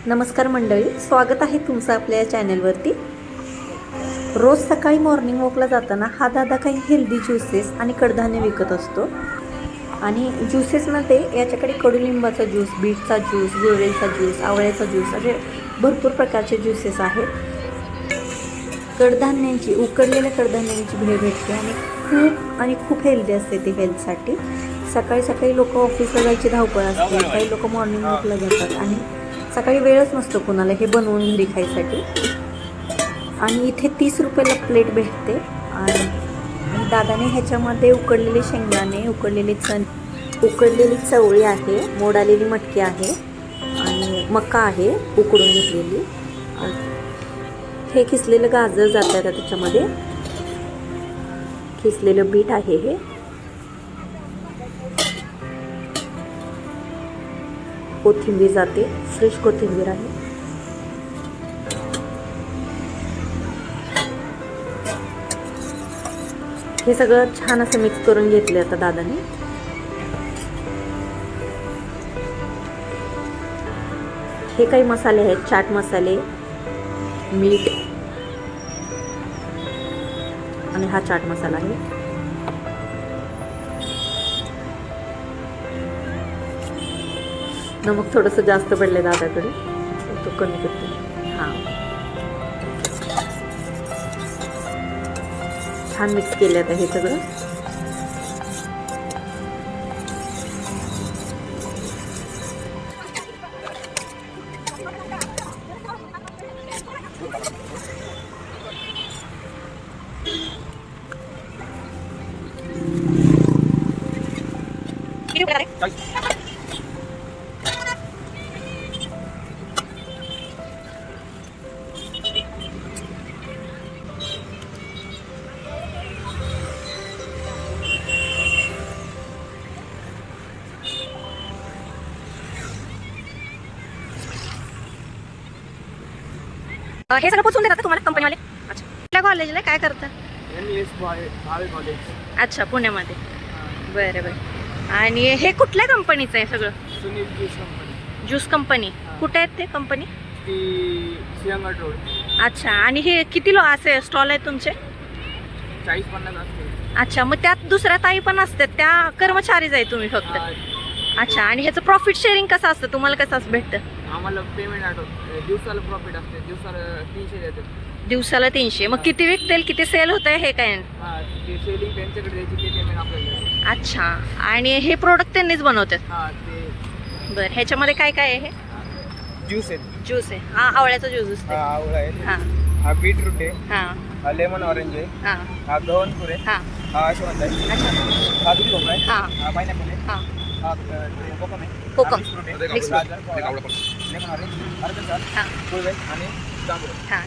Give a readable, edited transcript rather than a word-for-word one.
नमस्कार मंडळी, स्वागत आहे तुमचं आपल्या या चॅनलवरती। रोज सकाळी मॉर्निंग वॉकला जाताना हा दादा काही हेल्दी ज्यूसेस आणि कडधान्य विकत असतो। आणि ज्यूसेसमध्ये याच्याकडे कडुलिंबाचा ज्यूस, बीटचा ज्यूस, गुळवेलचा ज्यूस, आवळ्याचा ज्यूस असे भरपूर प्रकारचे ज्यूसेस आहेत। कडधान्यांची, उकडलेल्या कडधान्यांची भेळ भेटते आणि खूप हेल्दी असते ती हेल्थसाठी। सकाळी सकाळी लोक ऑफिसला जायची धावपळ असते, काही लोक मॉर्निंग वॉकला जातात आणि सकाळी वेळच नसतो कोणाला हे बनवून घरी खायसाठी। आणि इथे 30 रुपयाला प्लेट भेटते। आणि दादाने ह्याच्यामध्ये उकडलेले शेंगदाणे, उकडलेली चवळी आहे, मोड आलेली मटकी आहे आणि मका आहे उकडून घेतलेली। हे किसलेलं गाजर जातं का त्याच्यामध्ये, किसलेलं बीट आहे हे, कोथिंबीर जाते, फ्रेश कोथिंबीर आहे। हे सगळं छान असं मिक्स करून घेतले आता दादाने। हे काही मसाले आहेत, चाट मसाले, मीठ आणि हा चाट मसाला आहे। नमक थोडंसं जास्त पडले दादाकडे, तो कमी करते। हां, छान मिक्स केले आता हे सगळं। हे सगळं पोचून देतात तुम्हाला कंपनीवाले? अच्छा, कुठल्या कॉलेजला काय करता? भावे कॉलेज। अच्छा, पुण्यामध्ये। बरं बरं। आणि हे कुठल्या कंपनीचं आहे सगळं? Sunil juice company. Juice company कुठे आहेत ते कंपनी? ती सिंहगड रोड। अच्छा, आणि हे किती असे स्टॉल आहेत तुमचे? 40-50 असते। अच्छा, मग त्यात दुसऱ्या ताई पण असतात, त्या कर्मचारीच आहे तुम्ही फक्त? अच्छा, आणि ह्याचं प्रॉफिट शेअरिंग कसं असतं, तुम्हाला कसं भेटतं? आम्हाला पेमेंट दिवसाला प्रॉफिट असते, दिवसाला 300 देतात। दिवसाला 300? मग किती विकतील, किती सेल होत आहे हे काय? हां, ते सेलिंग त्यांच्याकडे द्यायची, ते पेमेंट आपल्याला। अच्छा, आणि हे प्रोडक्ट त्यांनीच बनवतात? हां, ते बरं, ह्याच्यामध्ये काय काय आहे? ज्यूस आहे। ज्यूस आहे, हा आवळ्याचा ज्यूस असते। हा आवळा आहे, हां हा बीटरूट आहे, हां हा लेमन ऑरेंज आहे, हां हा गव्हाणपूर आहे, हां। हा अश्वगंधा आहे, अच्छा, हा दुधी भोपळा आहे, हां हा पायनॅपल आहे, हां। हा कोकम आहे, कोकम, हा मिक्स फ्रूट आहे, मिक्स गाजर, लेमन ऑरेंज, अर्धचार, हां गुळवेल आणि जांभूळ। हां।